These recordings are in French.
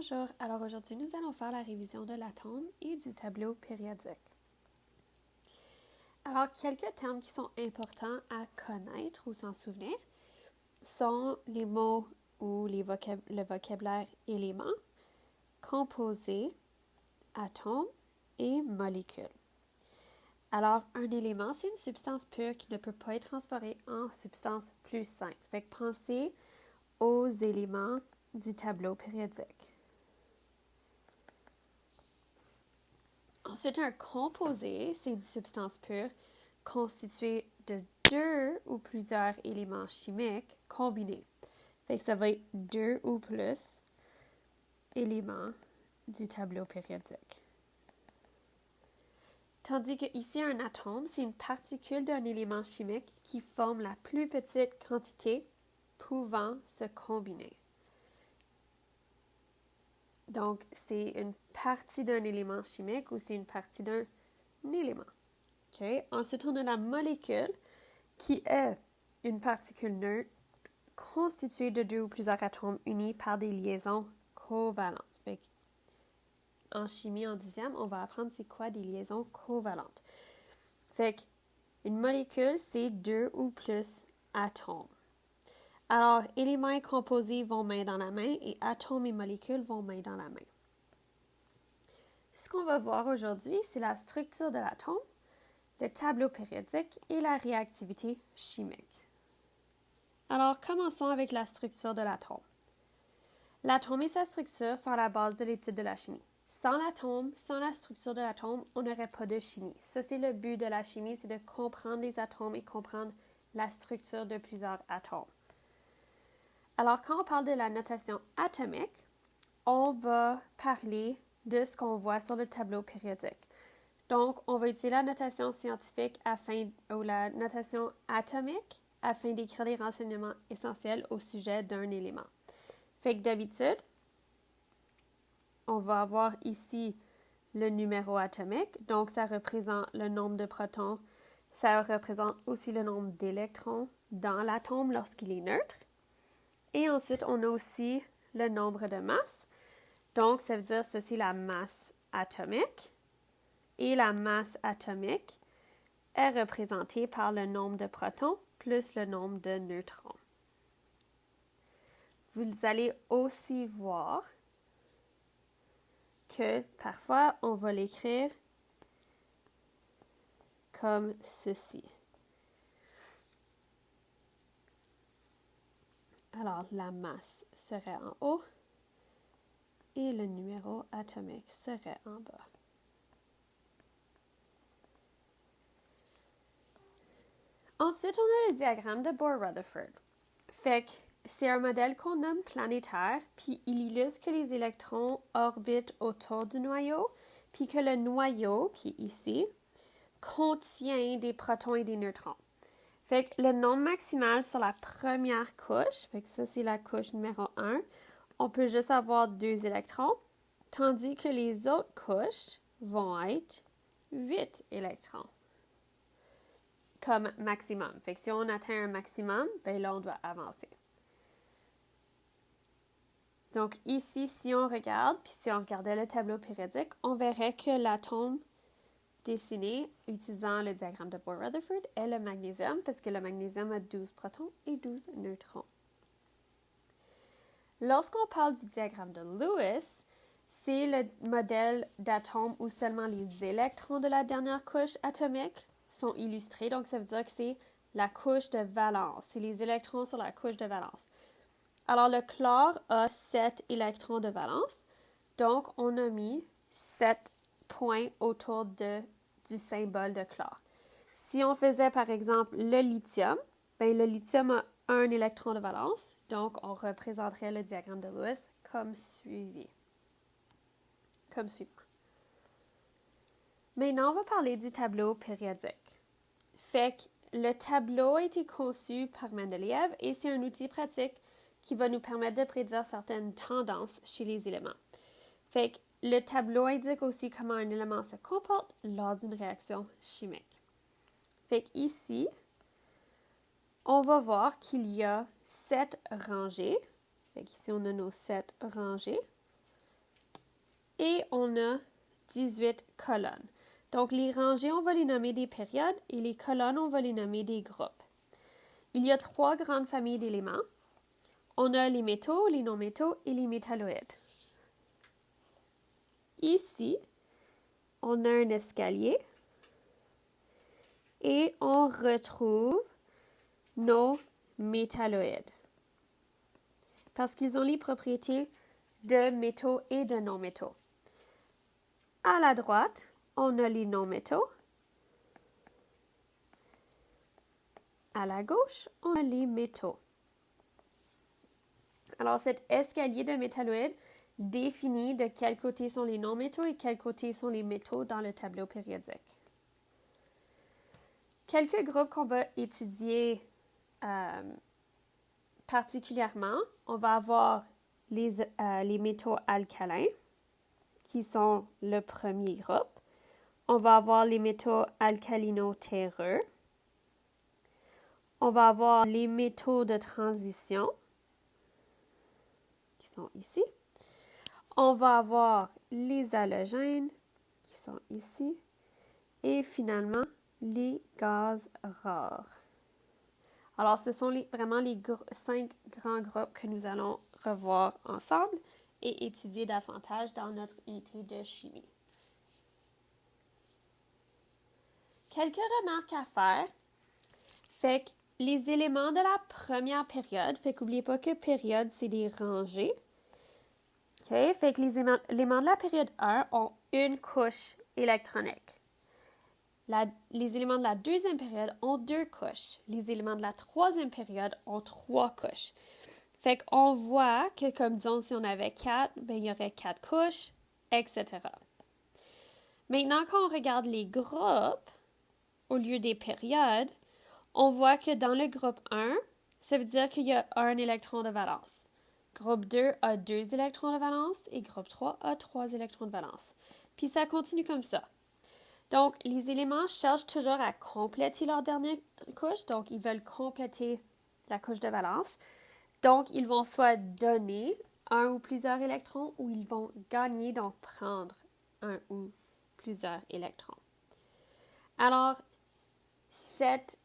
Bonjour, alors aujourd'hui nous allons faire la révision de l'atome et du tableau périodique. Alors quelques termes qui sont importants à connaître ou s'en souvenir sont les mots ou le vocabulaire élément, composé, atome et molécule. Alors un élément, c'est une substance pure qui ne peut pas être transformée en substance plus simple. Fait que pensez aux éléments du tableau périodique. Ensuite, un composé, c'est une substance pure constituée de deux ou plusieurs éléments chimiques combinés. Fait que ça va être deux ou plus éléments du tableau périodique. Tandis que ici, un atome, c'est une particule d'un élément chimique qui forme la plus petite quantité pouvant se combiner. Donc, c'est une partie d'un élément chimique ou c'est une partie d'un élément. Okay. Ensuite, on a la molécule qui est une particule neutre constituée de deux ou plusieurs atomes unis par des liaisons covalentes. En chimie, en 10e, on va apprendre c'est quoi des liaisons covalentes. Fait une molécule, c'est deux ou plus atomes. Alors, éléments et composés vont main dans la main et atomes et molécules vont main dans la main. Ce qu'on va voir aujourd'hui, c'est la structure de l'atome, le tableau périodique et la réactivité chimique. Alors, commençons avec la structure de l'atome. L'atome et sa structure sont à la base de l'étude de la chimie. Sans l'atome, sans la structure de l'atome, on n'aurait pas de chimie. Ça, c'est le but de la chimie, c'est de comprendre les atomes et comprendre la structure de plusieurs atomes. Alors, quand on parle de la notation atomique, on va parler de ce qu'on voit sur le tableau périodique. Donc, on va utiliser la notation scientifique ou la notation atomique afin d'écrire les renseignements essentiels au sujet d'un élément. Fait que d'habitude, on va avoir ici le numéro atomique. Donc, ça représente le nombre de protons. Ça représente aussi le nombre d'électrons dans l'atome lorsqu'il est neutre. Et ensuite, on a aussi le nombre de masses. Donc, ça veut dire ceci la masse atomique. Et la masse atomique est représentée par le nombre de protons plus le nombre de neutrons. Vous allez aussi voir que parfois, on va l'écrire comme ceci. Alors, la masse serait en haut et le numéro atomique serait en bas. Ensuite, on a le diagramme de Bohr-Rutherford. Fait que c'est un modèle qu'on nomme planétaire, puis il illustre que les électrons orbitent autour du noyau, puis que le noyau, qui est ici, contient des protons et des neutrons. Fait que le nombre maximal sur la première couche, fait que ça c'est la couche numéro 1, on peut juste avoir 2 électrons, tandis que les autres couches vont être 8 électrons comme maximum. Fait que si on atteint un maximum, ben là on doit avancer. Donc ici, si on regarde, puis si on regardait le tableau périodique, on verrait que l'atome dessiné utilisant le diagramme de Bohr-Rutherford est le magnésium, parce que le magnésium a 12 protons et 12 neutrons. Lorsqu'on parle du diagramme de Lewis, c'est le modèle d'atome où seulement les électrons de la dernière couche atomique sont illustrés. Donc, ça veut dire que c'est la couche de valence. C'est les électrons sur la couche de valence. Alors, le chlore a 7 électrons de valence. Donc, on a mis 7 points autour du symbole de chlore. Si on faisait, par exemple, le lithium, ben, le lithium a 1 électron de valence. Donc, on représenterait le diagramme de Lewis comme suivant. Maintenant, on va parler du tableau périodique. Fait que le tableau a été conçu par Mendeleïev et c'est un outil pratique qui va nous permettre de prédire certaines tendances chez les éléments. Fait que le tableau indique aussi comment un élément se comporte lors d'une réaction chimique. Fait qu'ici, on va voir qu'il y a 7 rangées. Fait qu'ici, on a nos 7 rangées. et on a 18 colonnes. Donc, les rangées, on va les nommer des périodes et les colonnes, on va les nommer des groupes. Il y a 3 grandes familles d'éléments. On a les métaux, les non-métaux et les métalloïdes. Ici, on a un escalier et on retrouve nos métalloïdes parce qu'ils ont les propriétés de métaux et de non-métaux. À la droite, on a les non-métaux. À la gauche, on a les métaux. Alors, cet escalier de métalloïdes définit de quel côté sont les non-métaux et quel côté sont les métaux dans le tableau périodique. Quelques groupes qu'on va étudier particulièrement, on va avoir les métaux alcalins, qui sont le premier groupe. On va avoir les métaux alcalino-terreux. On va avoir les métaux de transition, qui sont ici. On va avoir les halogènes, qui sont ici. Et finalement, les gaz rares. Alors, ce sont vraiment les 5 grands groupes que nous allons revoir ensemble et étudier davantage dans notre unité de chimie. Quelques remarques à faire. Fait que les éléments de la première période, fait qu'oubliez pas que période, c'est des rangées. OK? Fait que les éléments de la période 1 ont une couche électronique. Les éléments de la deuxième période ont 2 couches. Les éléments de la troisième période ont 3 couches. Fait qu'on voit que, comme disons, si on avait 4, ben, il y aurait 4 couches, etc. Maintenant, quand on regarde les groupes, au lieu des périodes, on voit que dans le groupe 1, ça veut dire qu'il y a 1 électron de valence. Groupe 2 a 2 électrons de valence et groupe 3 a 3 électrons de valence. Puis ça continue comme ça. Donc, les éléments cherchent toujours à compléter leur dernière couche. Donc, ils veulent compléter la couche de valence. Donc, ils vont soit donner un ou plusieurs électrons ou ils vont gagner, donc prendre un ou plusieurs électrons. Alors, cette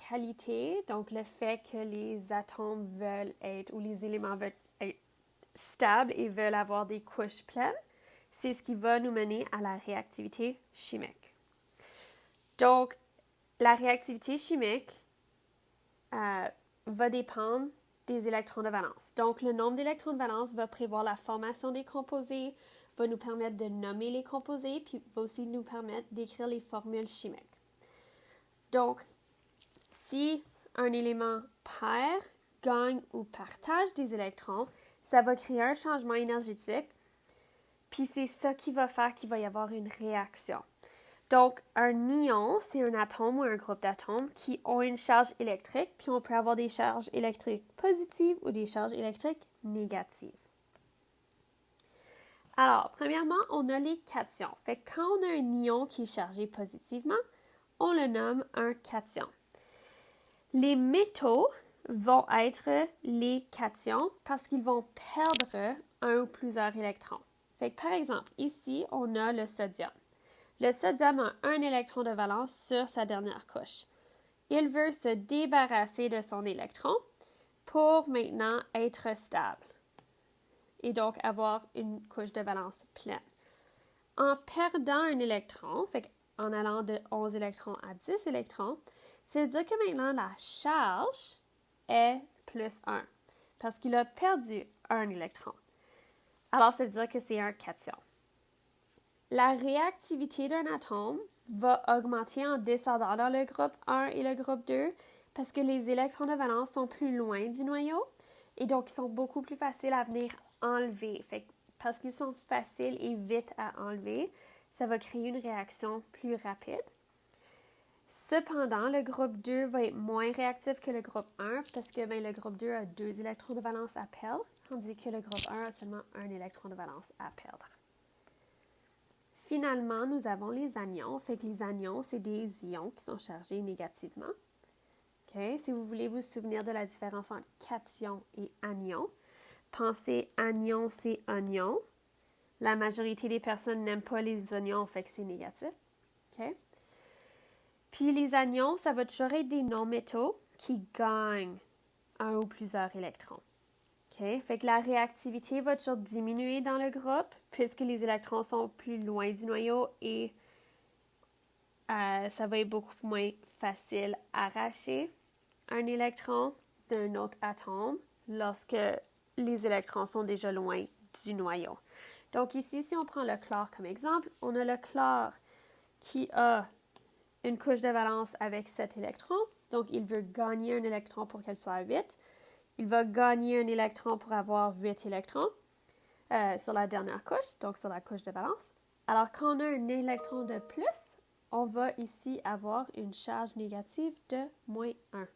qualité, donc le fait que les atomes veulent être, ou les éléments veulent être stables et veulent avoir des couches pleines, c'est ce qui va nous mener à la réactivité chimique. Donc, la réactivité chimique va dépendre des électrons de valence. Donc, le nombre d'électrons de valence va prévoir la formation des composés, va nous permettre de nommer les composés, puis va aussi nous permettre d'écrire les formules chimiques. Donc, si un élément perd, gagne ou partage des électrons, ça va créer un changement énergétique, puis c'est ça qui va faire qu'il va y avoir une réaction. Donc, un ion, c'est un atome ou un groupe d'atomes qui ont une charge électrique, puis on peut avoir des charges électriques positives ou des charges électriques négatives. Alors, premièrement, on a les cations. Fait que quand on a un ion qui est chargé positivement, on le nomme un cation. Les métaux vont être les cations parce qu'ils vont perdre un ou plusieurs électrons. Fait que par exemple, ici, on a le sodium. Le sodium a un électron de valence sur sa dernière couche. Il veut se débarrasser de son électron pour maintenant être stable et donc avoir une couche de valence pleine. En perdant un électron, fait en allant de 11 électrons à 10 électrons, ça veut dire que maintenant la charge est plus 1 parce qu'il a perdu un électron. Alors, ça veut dire que c'est un cation. La réactivité d'un atome va augmenter en descendant dans le groupe 1 et le groupe 2 parce que les électrons de valence sont plus loin du noyau et donc ils sont beaucoup plus faciles à venir enlever. Fait que parce qu'ils sont faciles et vite à enlever, ça va créer une réaction plus rapide. Cependant, le groupe 2 va être moins réactif que le groupe 1 parce que le groupe 2 a 2 électrons de valence à perdre, tandis que le groupe 1 a seulement 1 électron de valence à perdre. Finalement, nous avons les anions. Fait que les anions, c'est des ions qui sont chargés négativement. Okay? Si vous voulez vous souvenir de la différence entre cation et anion, pensez anion, c'est oignon. La majorité des personnes n'aiment pas les oignons, fait que c'est négatif. OK? Puis les anions, ça va toujours être des non-métaux qui gagnent un ou plusieurs électrons. OK? Fait que la réactivité va toujours diminuer dans le groupe puisque les électrons sont plus loin du noyau et ça va être beaucoup moins facile à arracher un électron d'un autre atome lorsque les électrons sont déjà loin du noyau. Donc ici, si on prend le chlore comme exemple, on a le chlore qui a une couche de valence avec 7 électrons. Donc, il veut gagner un électron pour qu'elle soit à 8. Il va gagner un électron pour avoir 8 électrons sur la dernière couche, donc sur la couche de valence. Alors, quand on a un électron de plus, on va ici avoir une charge négative de -1.